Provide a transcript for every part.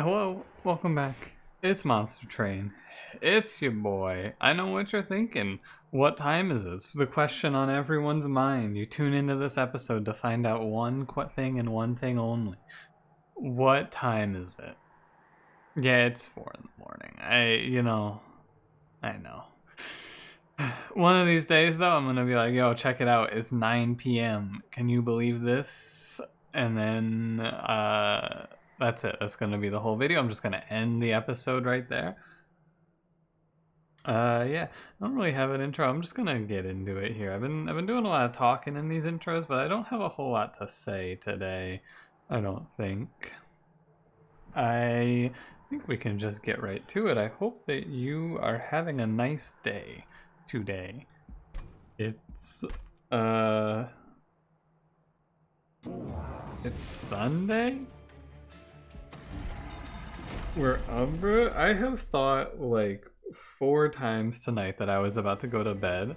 Hello, welcome back. It's Monster Train. It's your boy. I know what you're thinking. What time is it? It's the question on everyone's mind. You tune into this episode to find out one thing and one thing only. What time is it? Yeah, it's 4 in the morning. I know. One of these days, though, I'm gonna be like, yo, check it out. It's 9 p.m. Can you believe this? And then, that's it. That's gonna be the whole video. I'm just gonna end the episode right there. Yeah, I don't really have an intro. I'm just gonna get into it here. I've been doing a lot of talking in these intros, but I don't have a whole lot to say today. I don't think. I think we can just get right to it. I hope that you are having a nice day today. It's Sunday? We're Umbra? I have thought like 4 times tonight that I was about to go to bed.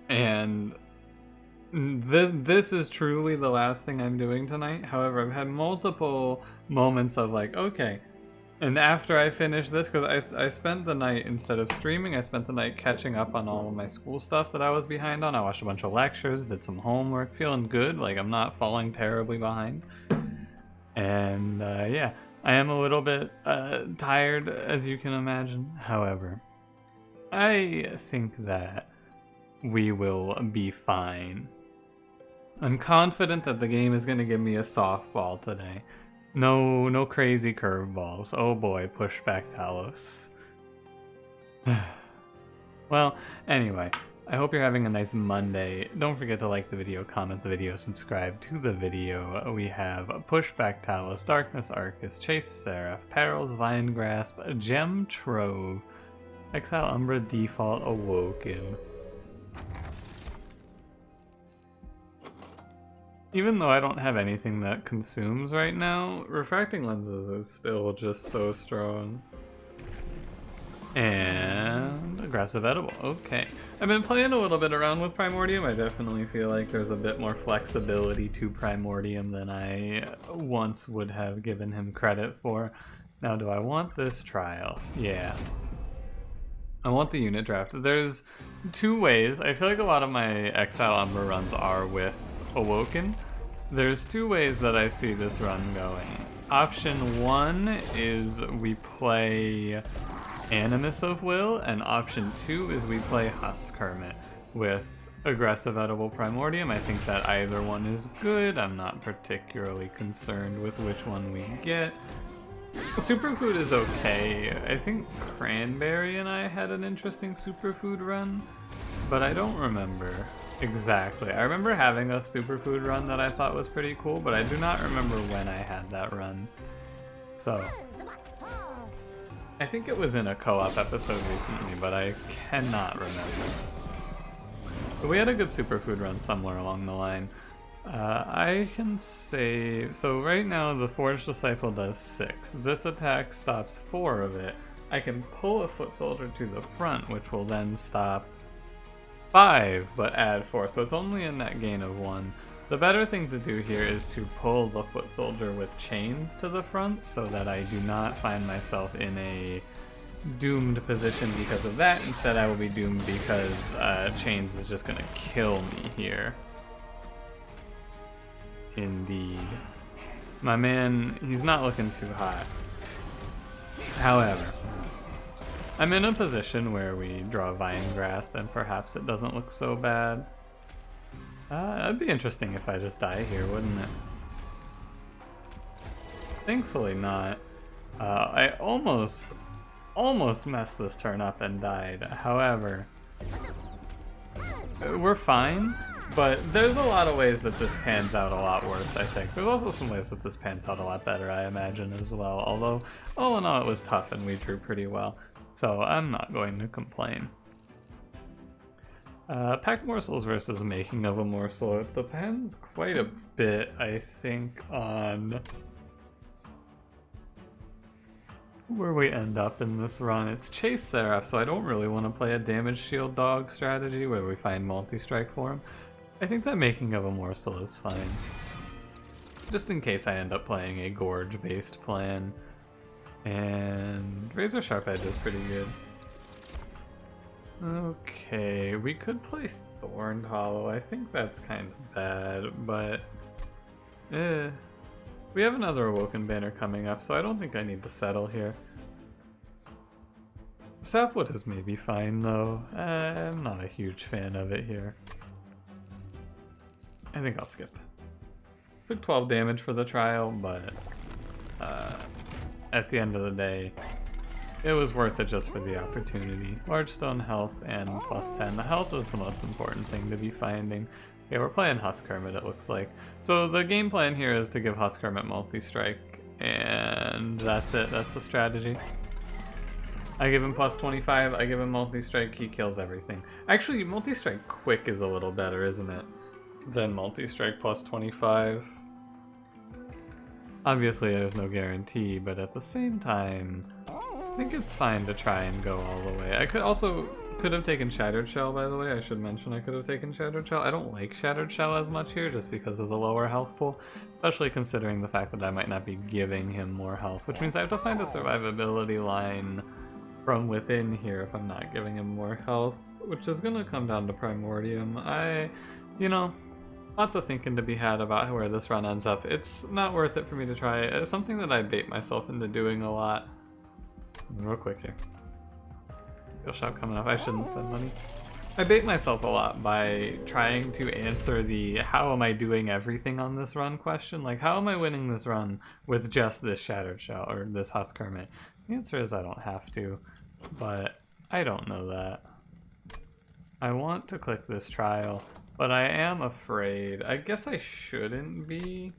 And this is truly the last thing I'm doing tonight. However, I've had multiple moments of like, okay. And after I finish this, because I spent the night, instead of streaming, I spent the night catching up on all of my school stuff that I was behind on. I watched a bunch of lectures, did some homework, feeling good, like I'm not falling terribly behind. And yeah, I am a little bit tired, as you can imagine. However, I think that we will be fine. I'm confident that the game is going to give me a softball today. No crazy curveballs. Oh boy, pushback Talos. Well, anyway, I hope you're having a nice Monday. Don't forget to like the video, comment the video, subscribe to the video. We have Pushback Talos, Darkness Arcus, Chase Seraph, Perils, Vine Grasp, Gem Trove, Exile Umbra, Default, Awoken. Even though I don't have anything that consumes right now, refracting lenses is still just so strong. And aggressive edible. Okay. I've been playing a little bit around with Primordium. I definitely feel like there's a bit more flexibility to Primordium than I once would have given him credit for. Now, do I want this trial? Yeah. I want the unit draft. There's 2 ways. I feel like a lot of my Exile Umbra runs are with Awoken. There's 2 ways that I see this run going. Option 1 is we play Animus of Will, and option 2 is we play Husk Hermit with aggressive edible Primordium. I think that either one is good. I'm not particularly concerned with which one we get. Superfood is okay. I think Cranberry and I had an interesting superfood run, but I don't remember exactly. I remember having a superfood run that I thought was pretty cool, but I do not remember when I had that run. So, I think it was in a co-op episode recently, but I cannot remember. But we had a good superfood run somewhere along the line. I can say, so right now the Forged Disciple does 6. This attack stops 4 of it. I can pull a Foot Soldier to the front, which will then stop 5, but add 4, so it's only a net gain of 1. The better thing to do here is to pull the Foot Soldier with chains to the front so that I do not find myself in a doomed position because of that. Instead, I will be doomed because chains is just going to kill me here. Indeed. My man, he's not looking too hot. However, I'm in a position where we draw Vine Grasp and perhaps it doesn't look so bad. It'd be interesting if I just die here, wouldn't it? Thankfully not. I almost messed this turn up and died. However, we're fine, but there's a lot of ways that this pans out a lot worse, I think. There's also some ways that this pans out a lot better, I imagine, as well. Although, all in all, it was tough and we drew pretty well. So I'm not going to complain. Packed morsels versus making of a morsel. It depends quite a bit, I think, on where we end up in this run. It's Chase Seraph, so I don't really want to play a damage shield dog strategy where we find multi-strike for him. I think that making of a morsel is fine. just in case I end up playing a Gorge-based plan. And Razor Sharp Edge is pretty good. Okay, we could play Thorned Hollow. I think that's kind of bad, but we have another Awoken banner coming up, so I don't think I need to settle here. Sapwood is maybe fine though. I'm not a huge fan of it here. I think I'll skip. Took 12 damage for the trial, but at the end of the day, it was worth it just for the opportunity. Large stone health and +10. The health is the most important thing to be finding. Yeah, we're playing Husk Hermit, it looks like. So the game plan here is to give Husk Hermit multi-strike, and that's it. That's the strategy. I give him +25, I give him multi-strike, he kills everything. Actually, multi-strike quick is a little better, isn't it? Than multi-strike +25. Obviously, there's no guarantee, but at the same time, I think it's fine to try and go all the way. I could have taken Shattered Shell, by the way. I should mention I could have taken Shattered Shell. I don't like Shattered Shell as much here just because of the lower health pool, especially considering the fact that I might not be giving him more health, which means I have to find a survivability line from within here if I'm not giving him more health, which is going to come down to Primordium. You know, lots of thinking to be had about where this run ends up. It's not worth it for me to try. It's something that I bait myself into doing a lot. Real quick here. Skill shop coming up. I shouldn't spend money. I bait myself a lot by trying to answer the how am I doing everything on this run question. Like, how am I winning this run with just this Shattered Shell or this Husk Hermit? The answer is I don't have to, but I don't know that. I want to click this trial, but I am afraid. I guess I shouldn't be.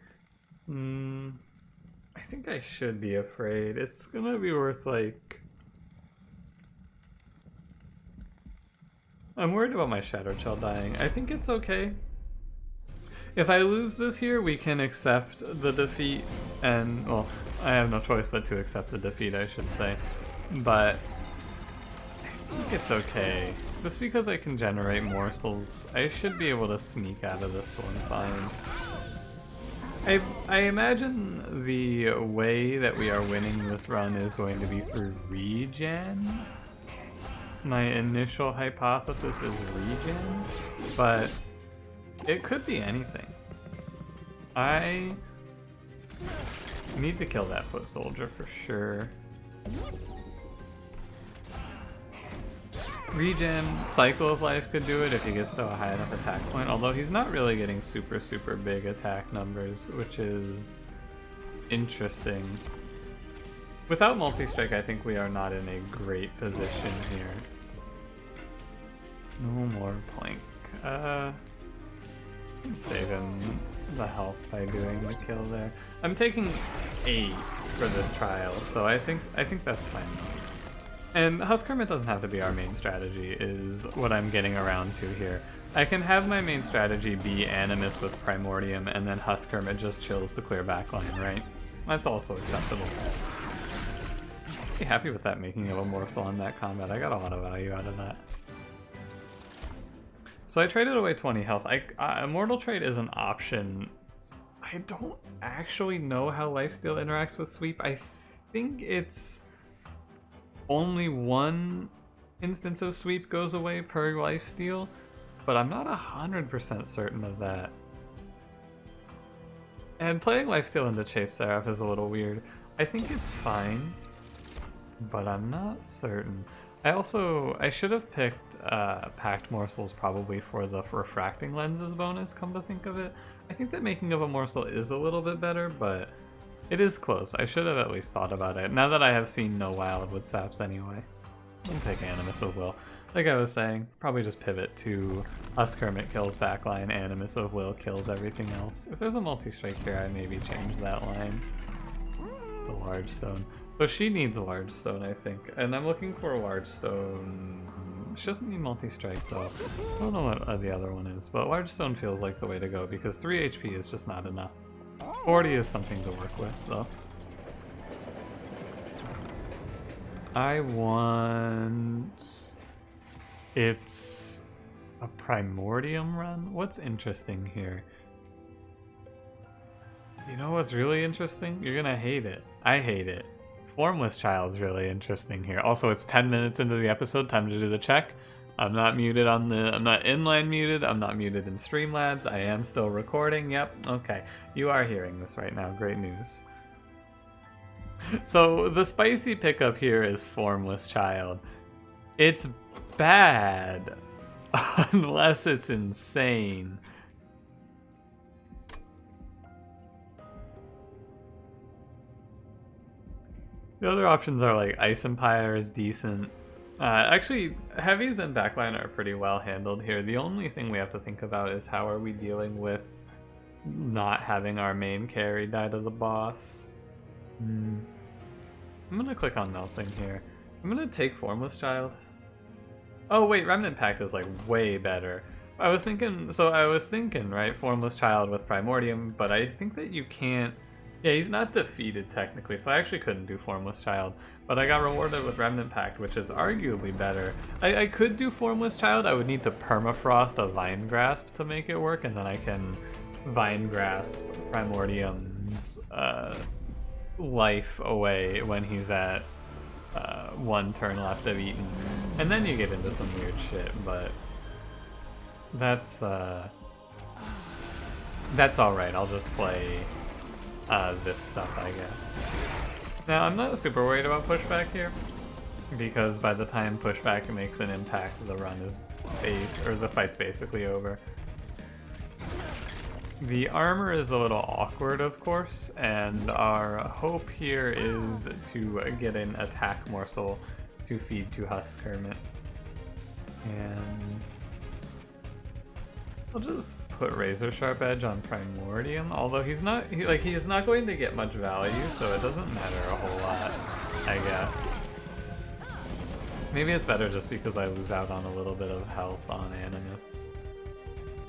I think I should be afraid. It's gonna be worth like... I'm worried about my Shattered Shell dying. I think it's okay. If I lose this here, we can accept the defeat and, well, I have no choice but to accept the defeat, I should say. But I think it's okay. Just because I can generate morsels, I should be able to sneak out of this one fine. I imagine the way that we are winning this run is going to be through regen. My initial hypothesis is regen, but it could be anything. I need to kill that foot soldier for sure. Regen, Cycle of Life could do it if he gets to a high enough attack point, although he's not really getting super big attack numbers, which is interesting. Without multi-strike, I think we are not in a great position here. No more Plank. Save him the health by doing the kill there. I'm taking 8 for this trial, so I think that's fine. And Husk Hermit doesn't have to be our main strategy, is what I'm getting around to here. I can have my main strategy be Animus with Primordium, and then Husk Hermit just chills to clear backline, right? That's also acceptable. Be happy with that making of a morsel on that combat. I got a lot of value out of that. So I traded away 20 health. Immortal Trade is an option. I don't actually know how Lifesteal interacts with Sweep. I think it's only one instance of Sweep goes away per Lifesteal, but I'm not 100% certain of that. And playing Lifesteal into Chase Seraph is a little weird. I think it's fine, but I'm not certain. I should have picked Packed Morsels probably for the Refracting Lenses bonus, come to think of it. I think that making of a morsel is a little bit better, but it is close. I should have at least thought about it. Now that I have seen no Wildwood Saps anyway. I'll take Animus of Will. Like I was saying, probably just pivot to Husk Hermit kills backline, Animus of Will kills everything else. If there's a multi-strike here, I maybe change that line. The Large Stone. So she needs a Large Stone, I think. And I'm looking for a Large Stone. She doesn't need multi-strike though. I don't know what the other one is, but Large Stone feels like the way to go because 3 HP is just not enough. 40 is something to work with though. I want... It's a Primordium run? What's interesting here? You know what's really interesting? You're gonna hate it. I hate it. Formless Child's really interesting here. Also, it's 10 minutes into the episode, time to do the check. I'm not muted on the, I'm not inline muted, I'm not muted in Streamlabs, I am still recording, yep, okay. You are hearing this right now, great news. So, the spicy pickup here is Formless Child. It's bad, unless it's insane. The other options are like Ice Empire is decent. Actually, heavies and backline are pretty well handled here. The only thing we have to think about is how are we dealing with not having our main carry die to the boss. I'm gonna click on Melting here. I'm gonna take Formless Child. Oh wait, Remnant Pact is like way better. I was thinking, right, Formless Child with Primordium, but I think that you can't. Yeah, he's not defeated technically, so I actually couldn't do Formless Child, but I got rewarded with Remnant Pact, which is arguably better. I could do Formless Child, I would need to Permafrost a Vine Grasp to make it work, and then I can Vine Grasp Primordium's life away when he's at 1 turn left of Eaton. And then you get into some weird shit, but that's alright, I'll just play this stuff, I guess. Now, I'm not super worried about pushback here, because by the time pushback makes an impact, the run is the fight's basically over. The armor is a little awkward, of course, and our hope here is to get an attack morsel to feed to Husk Hermit. And I'll just put Razor Sharp Edge on Primordium, although he is not going to get much value, so it doesn't matter a whole lot, I guess. Maybe it's better just because I lose out on a little bit of health on Animus.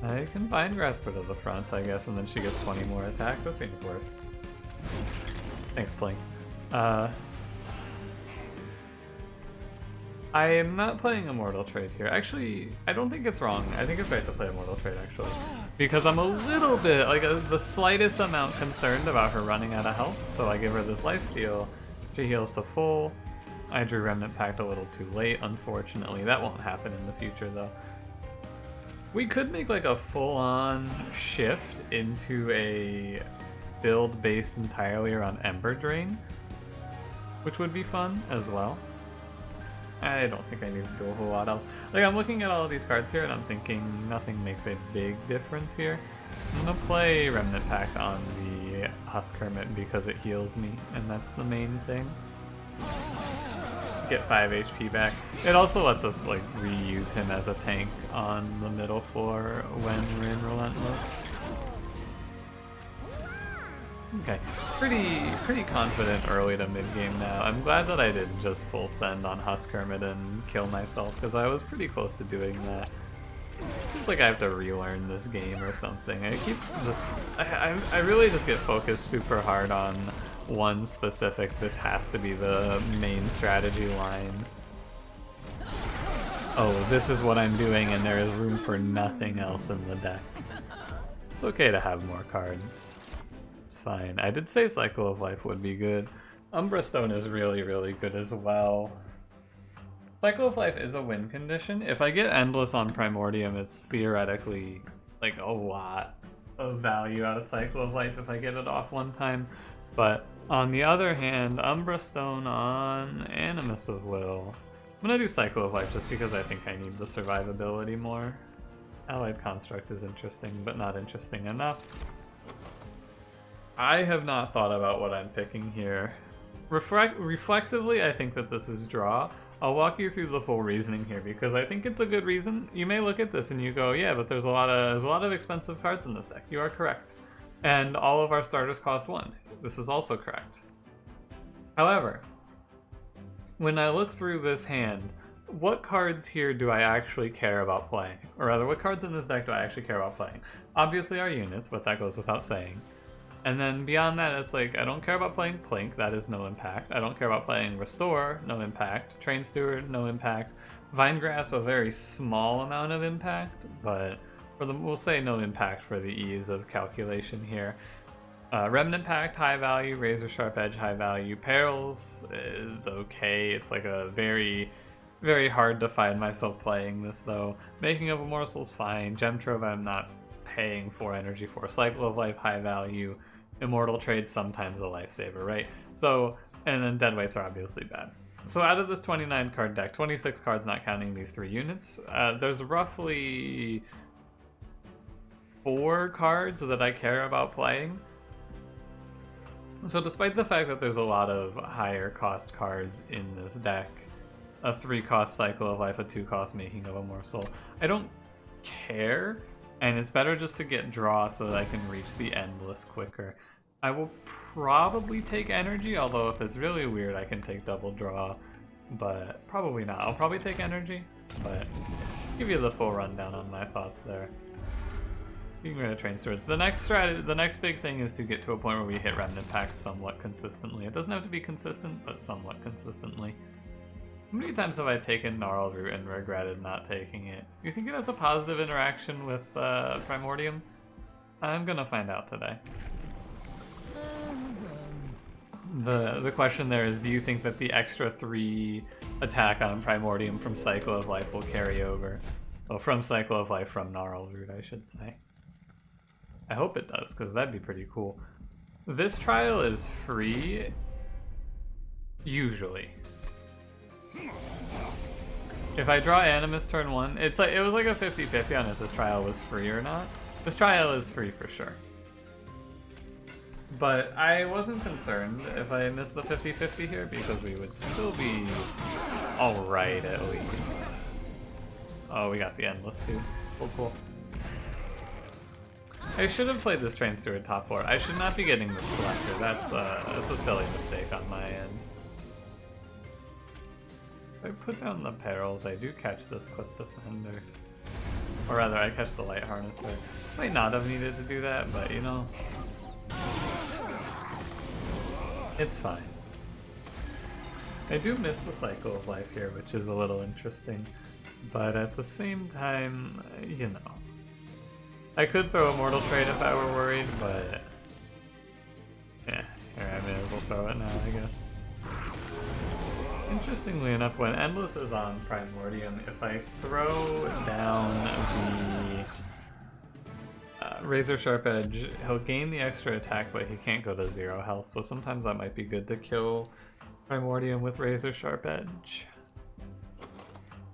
I can Vine Grasp her to the front, I guess, and then she gets 20 more attack. This seems worth. Thanks, Plink. I am not playing Immortal Trade here. Actually, I don't think it's wrong. I think it's right to play Immortal Trade, actually. Because I'm a little bit, like, the slightest amount concerned about her running out of health, so I give her this lifesteal. She heals to full. I drew Remnant Pact a little too late, unfortunately. That won't happen in the future, though. We could make, like, a full-on shift into a build based entirely around Ember Drain, which would be fun as well. I don't think I need to do a whole lot else. Like, I'm looking at all of these cards here and I'm thinking nothing makes a big difference here. I'm gonna play Remnant Pact on the Husk Hermit because it heals me, and that's the main thing. Get 5 HP back. It also lets us, like, reuse him as a tank on the middle floor when we're in Relentless. Okay, pretty confident early to mid game now. I'm glad that I didn't just full send on Husk Hermit and kill myself, because I was pretty close to doing that. It's like I have to relearn this game or something. I really just get focused super hard on one specific, this has to be the main strategy line. Oh, this is what I'm doing and there is room for nothing else in the deck. It's okay to have more cards. It's fine. I did say Cycle of Life would be good. Umbra Stone is really, really good as well. Cycle of Life is a win condition. If I get Endless on Primordium, it's theoretically like a lot of value out of Cycle of Life if I get it off one time. But on the other hand, Umbra Stone on Animus of Will. I'm gonna do Cycle of Life just because I think I need the survivability more. Allied Construct is interesting, but not interesting enough. I have not thought about what I'm picking here. Reflexively, I think that this is draw. I'll walk you through the full reasoning here because I think it's a good reason. You may look at this and you go, yeah, but there's a lot of expensive cards in this deck. You are correct. And all of our starters cost 1. This is also correct. However, when I look through this hand, what cards here do I actually care about playing? Or rather, what cards in this deck do I actually care about playing? Obviously our units, but that goes without saying. And then beyond that, it's like, I don't care about playing Plink, that is no impact. I don't care about playing Restore, no impact. Train Steward, no impact. Vine Grasp, a very small amount of impact, but we'll say no impact for the ease of calculation here. Remnant Pact, high value. Razor Sharp Edge, high value. Perils is okay. It's like a very, very hard to find myself playing this, though. Making of a Morsel's fine. Gem Trove I'm not paying for energy for. Cycle of Life, high value. Immortal Trade, sometimes a lifesaver, right? So, and then Dead Weights are obviously bad. So out of this 29 card deck, 26 cards not counting these 3 units, there's roughly 4 cards that I care about playing. So despite the fact that there's a lot of higher cost cards in this deck, a 3 cost Cycle of Life, a 2 cost Making of a Morsel, I don't care, and it's better just to get draw so that I can reach the Endless quicker. I will probably take energy, although if it's really weird I can take double draw, but probably not. I'll probably take energy, but give you the full rundown on my thoughts there. You can go to Train Stewards. The next big thing is to get to a point where we hit Remnant Packs somewhat consistently. It doesn't have to be consistent, but somewhat consistently. How many times have I taken Gnarled Root and regretted not taking it? Do you think it has a positive interaction with Primordium? I'm gonna find out today. The question there is, do you think that the extra 3 attack on Primordium from Cycle of Life will carry over? Well, from Cycle of Life, from Gnarled Root, I should say. I hope it does, because that'd be pretty cool. This trial is free, usually. If I draw Animus turn 1, it was like a 50-50 on if this trial was free or not. This trial is free for sure. But I wasn't concerned if I missed the 50-50 here, because we would still be alright at least. Oh, we got the Endless too. Cool. I should have played this Train Steward top 4. I should not be getting this Collector. That's a silly mistake on my end. If I put down the Perils, I do catch this Clip Defender. Or rather, I catch the Light Harnesser. Might not have needed to do that, but you know, it's fine. I do miss the Cycle of Life here, which is a little interesting. But at the same time, you know. I could throw Immortal Trade if I were worried, but yeah, here I may as well throw it now, I guess. Interestingly enough, when Endless is on Primordium, if I throw down the Razor Sharp Edge, he'll gain the extra attack, but he can't go to 0 health, so sometimes that might be good to kill Primordium with Razor Sharp Edge.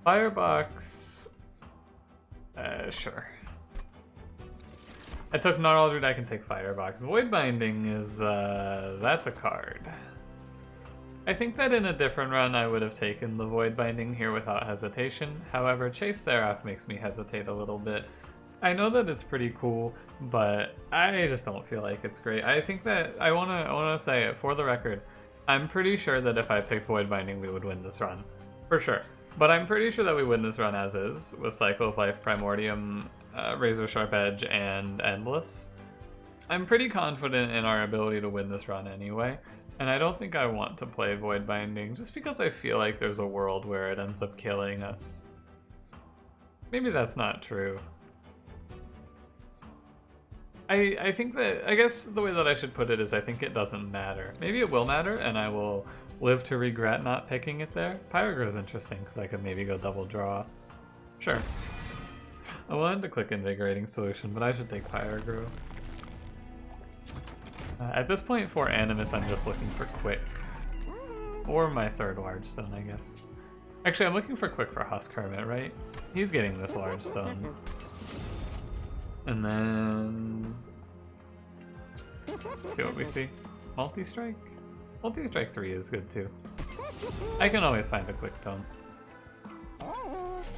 Firebox, sure. I took Gnarled Root, I can take Firebox. Void Binding is, that's a card. I think that in a different run I would have taken the Void Binding here without hesitation. However, Chase Seraph makes me hesitate a little bit. I know that it's pretty cool, but I just don't feel like it's great. I think that, I wanna say it for the record, I'm pretty sure that if I picked Void Binding we would win this run. For sure. But I'm pretty sure that we win this run as is, with Cycle of Life, Primordium, Razor Sharp Edge, and Endless. I'm pretty confident in our ability to win this run anyway, and I don't think I want to play Void Binding, just because I feel like there's a world where it ends up killing us. Maybe that's not true. I think that, I guess the way that I should put it is I think it doesn't matter. Maybe it will matter, and I will live to regret not picking it there. Pyrogrow is interesting, because I could maybe go double draw. Sure. I wanted to click Invigorating Solution, but I should take Pyrogrow. At this point for Animus, I'm just looking for Quick. Or my third Large Stone, I guess. Actually, I'm looking for Quick for Husk Hermit, right? He's getting this Large Stone. And then... let's see what we see. Multi-Strike? Multi-Strike 3 is good too. I can always find a Quick Tone.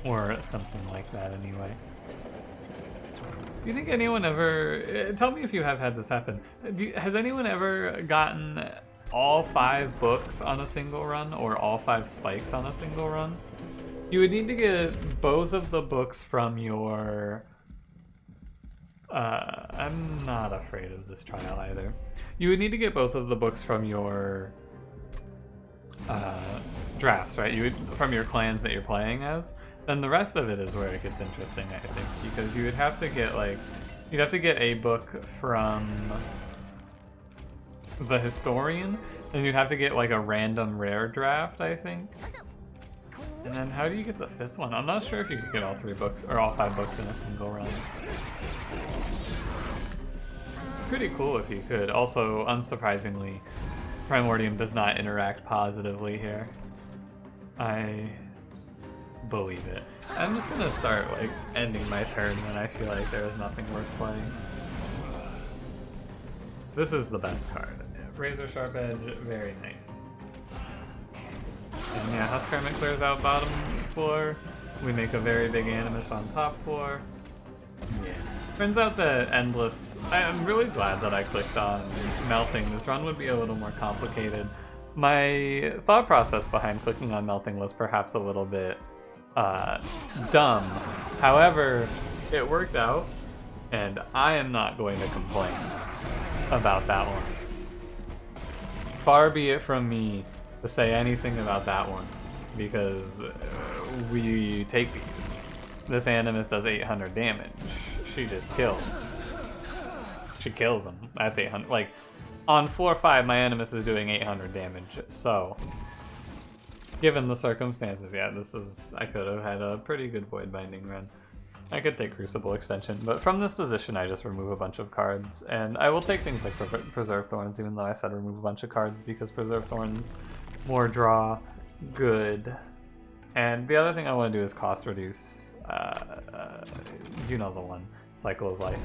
Or something like that anyway. Do you think anyone ever... tell me if you have had this happen. Has anyone ever gotten all 5 books on a single run, or all 5 spikes on a single run? You would need to get both of the books from your... I'm not afraid of this trial either. You would need to get both of the books from your drafts, right? From your clans that you're playing as. Then the rest of it is where it gets interesting, I think, because you would have to get you'd have to get a book from the Historian, and you'd have to get like a random rare draft, I think. And then how do you get the 5th one? I'm not sure if you could get all 3 books, or all 5 books in a single run. Pretty cool if you could. Also, unsurprisingly, Primordium does not interact positively here. I believe it. I'm just gonna start like ending my turn when I feel like there is nothing worth playing. This is the best card. Razor Sharp Edge, very nice. And yeah, Husk Hermit clears out bottom floor. We make a very big Animus on top floor. Yeah. Turns out that Endless... I'm really glad that I clicked on Melting. This run would be a little more complicated. My thought process behind clicking on Melting was perhaps a little bit dumb. However, it worked out, and I am not going to complain about that one. Far be it from me to say anything about that one, because we take these. This Animus does 800 damage. She just kills. She kills him. That's 800. Like, on floor 5, my Animus is doing 800 damage, so... Given the circumstances, yeah, I could have had a pretty good Void Binding run. I could take Crucible Extension, but from this position I just remove a bunch of cards, and I will take things like Preserve Thorns, even though I said remove a bunch of cards, because Preserve Thorns, more draw, good. And the other thing I want to do is cost reduce, you know the one, Cycle of Life.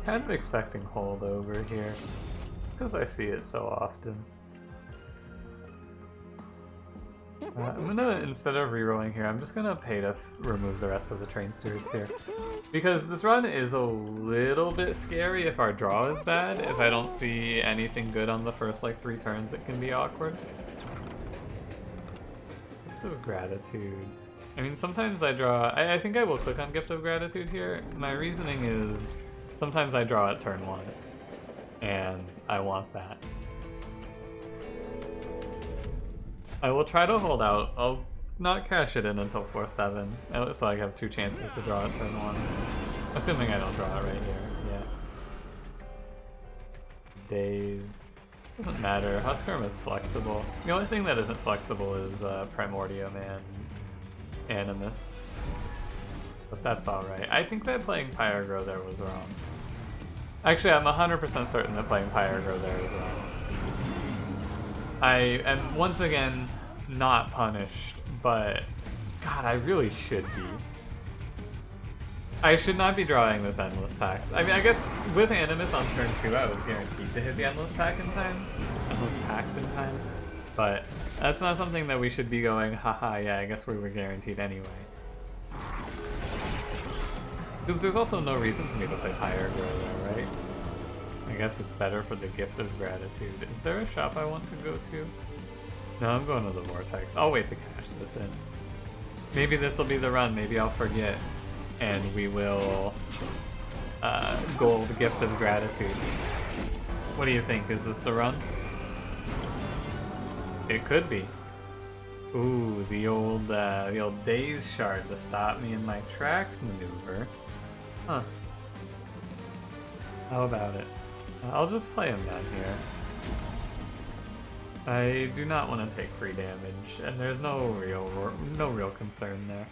Kind of expecting Holdover here, because I see it so often. I'm gonna, instead of rerolling here, I'm just gonna pay to remove the rest of the Train Stewards here. Because this run is a little bit scary if our draw is bad. If I don't see anything good on the first, like, 3 turns, it can be awkward. Gift of Gratitude. I mean, sometimes I draw... I think I will click on Gift of Gratitude here. My reasoning is, sometimes I draw at turn 1. And I want that. I will try to hold out. I'll not cash it in until 4-7. So I have 2 chances to draw at turn 1. Assuming I don't draw it right here. Yeah. Days. Doesn't matter. Huskworm is flexible. The only thing that isn't flexible is Primordium and Animus. But that's alright. I think that playing Pyrogrow there was wrong. Actually, I'm 100% certain that playing Pyrogrow there is wrong. I am once again not punished, but God, I really should be. I should not be drawing this Endless Pact. I mean, I guess with Animus on turn 2, I was guaranteed to hit the Endless Pact in time. But that's not something that we should be going, haha, yeah, I guess we were guaranteed anyway. Because there's also no reason for me to play Pyrogrow though, right? I guess it's better for the Gift of Gratitude. Is there a shop I want to go to? No, I'm going to the Vortex. I'll wait to cash this in. Maybe this will be the run. Maybe I'll forget. And we will gold Gift of Gratitude. What do you think? Is this the run? It could be. Ooh, the old Daze Shard to stop me in my tracks maneuver. Huh. How about it? I'll just play him down here. I do not want to take free damage, and there's no real concern there.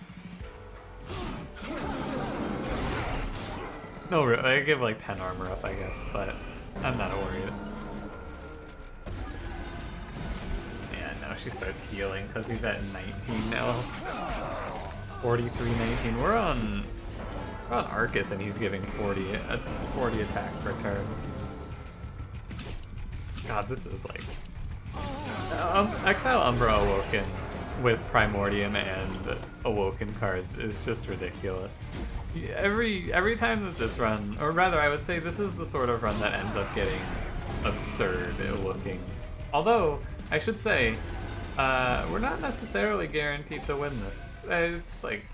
I give like 10 armor up, I guess, but I'm not worried. Yeah, now she starts healing because he's at 19 now. 43-19. We're on Arcus, and he's giving 40 attack per turn. God, this is like... Exile Umbra Awoken with Primordium and Awoken cards is just ridiculous. Every time that this run, or rather I would say this is the sort of run that ends up getting absurd looking. Although, I should say, we're not necessarily guaranteed to win this. It's like...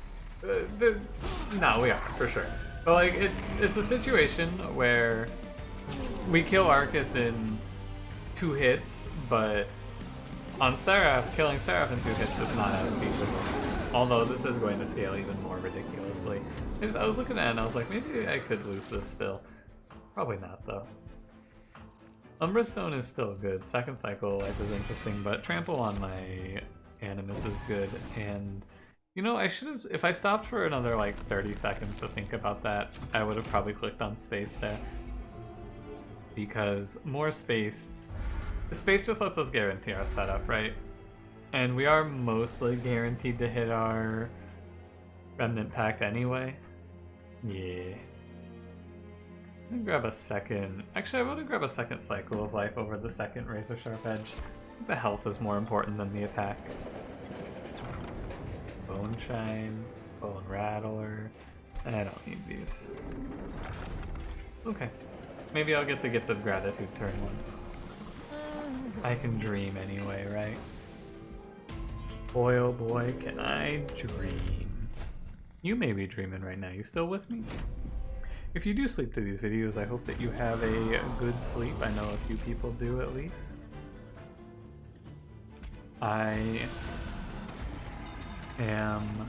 no, we are, for sure. But like, it's a situation where we kill Arcus in 2 hits, but on Seraph, killing Seraph in 2 hits is not as feasible. Although this is going to scale even more ridiculously. I was looking at it and I was like, maybe I could lose this still. Probably not, though. Umbra Stone is still good. Second Cycle Life is interesting, but Trample on my Animus is good. And, you know, I should have... If I stopped for another, like, 30 seconds to think about that, I would have probably clicked on space there. Because more space... Space just lets us guarantee our setup, right? And we are mostly guaranteed to hit our Remnant Pact anyway. Yeah. I'm gonna grab a second... Actually, I want to grab a second Cycle of Life over the second Razor Sharp Edge. The health is more important than the attack. Bone Shine, Bone Rattler... I don't need these. Okay. Maybe I'll get the Gift of Gratitude turn 1. I can dream anyway, right? Boy, oh boy, can I dream. You may be dreaming right now. You still with me? If you do sleep to these videos, I hope that you have a good sleep. I know a few people do at least. I am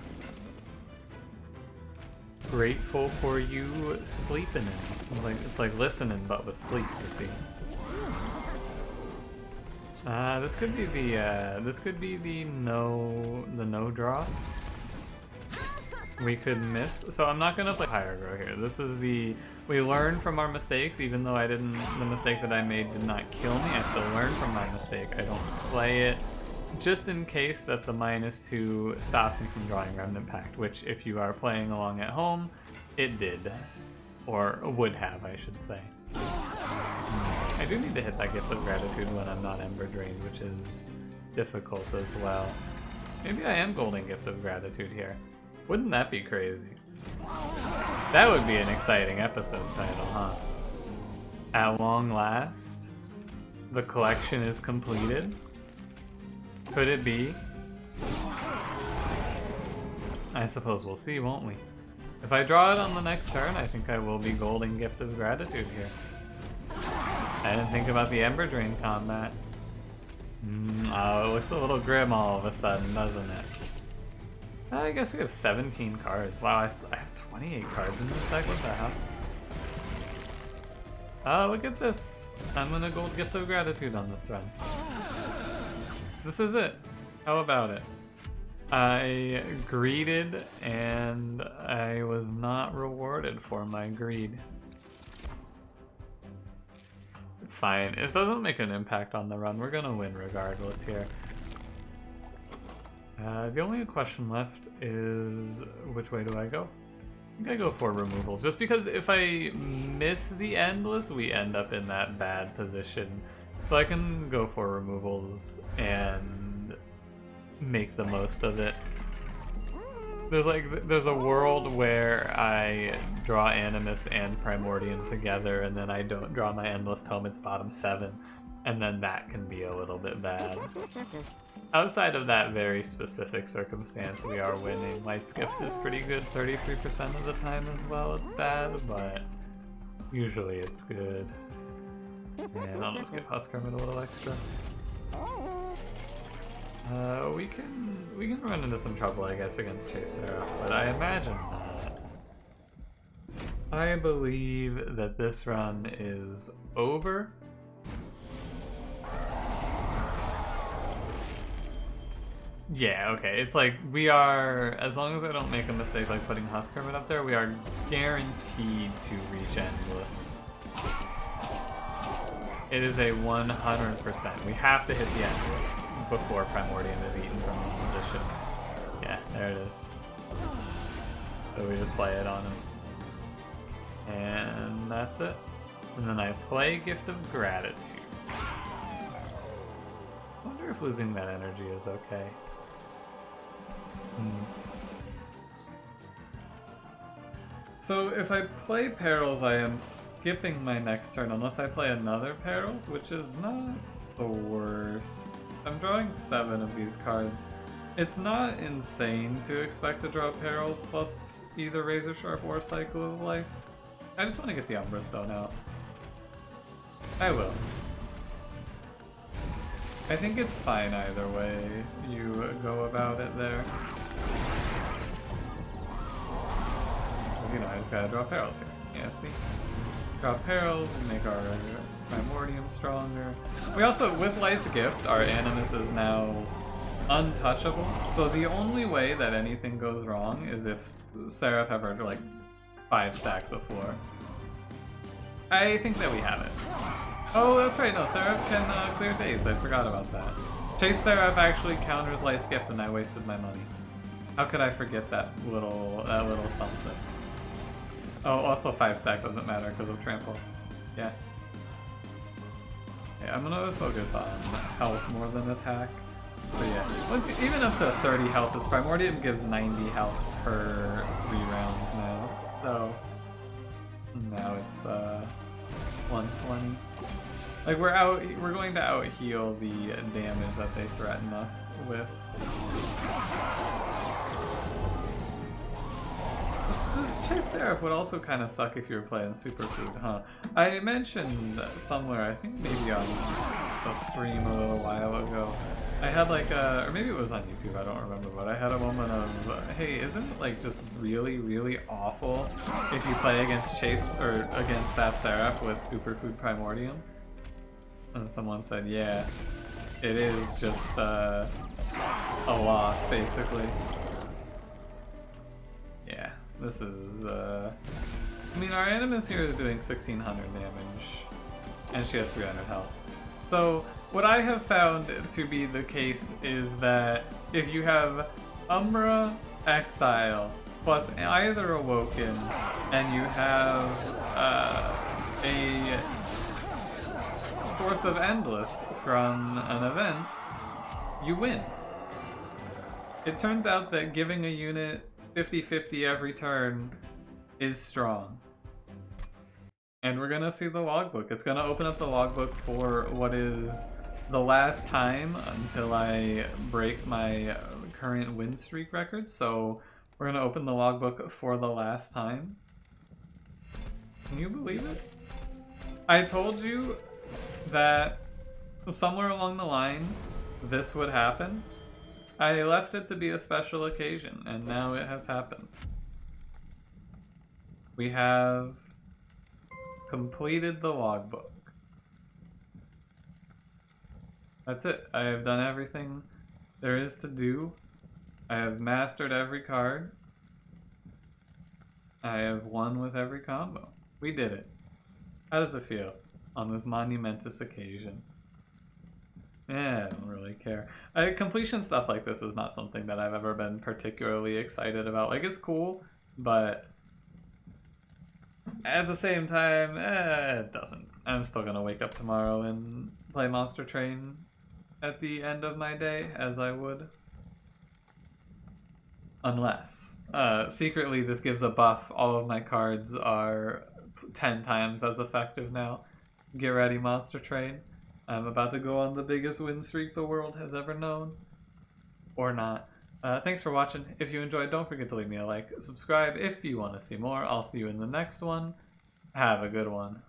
grateful for you sleeping in. It's like listening, but with sleep, you see. This could be the no draw. We could miss. So I'm not gonna play Higher Grow here. This is we learn from our mistakes, even though the mistake that I made did not kill me, I still learn from my mistake. I don't play it just in case that the -2 stops me from drawing Remnant Pact, which if you are playing along at home, it did. Or would have, I should say. I do need to hit that Gift of Gratitude when I'm not Ember Drained, which is difficult as well. Maybe I am Golden Gift of Gratitude here. Wouldn't that be crazy? That would be an exciting episode title, huh? At long last, the collection is completed. Could it be? I suppose we'll see, won't we? If I draw it on the next turn, I think I will be Golden Gift of Gratitude here. I didn't think about the Ember Drain combat. Oh, it looks a little grim all of a sudden, doesn't it? I guess we have 17 cards. Wow, I have 28 cards in this deck. What the hell? Oh, look at this. I'm gonna Gold Gift of Gratitude on this run. This is it. How about it? I greeded and I was not rewarded for my greed. It's fine. It doesn't make an impact on the run. We're gonna win regardless here. The only question left is which way do I go? I think I go for removals, just because if I miss the Endless, we end up in that bad position. So I can go for removals and make the most of it. There's a world where I draw Animus and Primordium together, and then I don't draw my Endless Tome, it's bottom 7, and then that can be a little bit bad. Outside of that very specific circumstance, we are winning. Light's Gift is pretty good 33% of the time as well. It's bad, but usually it's good. And I'll just give Husk Hermit a little extra. We can run into some trouble, I guess, against Chase Seraph, but I imagine not. I believe that this run is over. Yeah, okay. It's like we are, as long as I don't make a mistake like putting Husk Hermit up there, we are guaranteed to reach Endless. It is a 100%. We have to hit the Endless before Primordium is eaten from this position. Yeah, there it is. So we just play it on him. And that's it. And then I play Gift of Gratitude. I wonder if losing that energy is okay. So if I play Perils, I am skipping my next turn unless I play another Perils, which is not the worst. I'm drawing 7 of these cards. It's not insane to expect to draw Perils plus either Razor Sharp or Cycle of Life. I just want to get the Umbra Stone out. I will. I think it's fine either way you go about it there. You know, I just gotta draw Perils here. Yeah, see? Drop perils and make our Primordium stronger. We also, with Light's Gift, our Animus is now untouchable. So the only way that anything goes wrong is if Seraph ever like 5 stacks of floor. I think that we have it. Oh, that's right. No, Seraph can clear days. I forgot about that. Chase Seraph actually counters Light's Gift, and I wasted my money. How could I forget that little something? Oh, also 5 stack doesn't matter because of trample. Yeah. Yeah, I'm gonna focus on health more than attack. But yeah, even up to 30 health, this Primordium gives 90 health per 3 rounds now. So now it's 120. Like we're going to out heal the damage that they threaten us with. Chase Seraph would also kind of suck if you were playing Superfood, huh? I mentioned somewhere, I think maybe on a stream a little while ago, I had like a, or maybe it was on YouTube, I don't remember, but I had a moment of, hey, isn't it like just really, really awful if you play against Chase, or against Sap Seraph with Superfood Primordium? And someone said, yeah, it is just a loss, basically. Yeah, this is, I mean, our Animus here is doing 1600 damage, and she has 300 health. So, what I have found to be the case is that if you have Umbra, Exile, plus either Awoken, and you have a Source of Endless from an event, you win. It turns out that giving a unit 50-50 every turn is strong. And we're gonna see the logbook. It's gonna open up the logbook for what is the last time until I break my current win streak record. So we're gonna open the logbook for the last time. Can you believe it? I told you that somewhere along the line this would happen. I left it to be a special occasion, and now it has happened. We have completed the logbook. That's it. I have done everything there is to do. I have mastered every card. I have won with every combo. We did it. How does it feel on this monumentous occasion? Yeah, I don't really care. Completion stuff like this is not something that I've ever been particularly excited about. Like, it's cool, but at the same time, it doesn't. I'm still gonna wake up tomorrow and play Monster Train at the end of my day, as I would. Unless, secretly this gives a buff. All of my cards are 10 times as effective now. Get ready, Monster Train. I'm about to go on the biggest win streak the world has ever known. Or not. Thanks for watching. If you enjoyed, don't forget to leave me a like. Subscribe if you want to see more. I'll see you in the next one. Have a good one.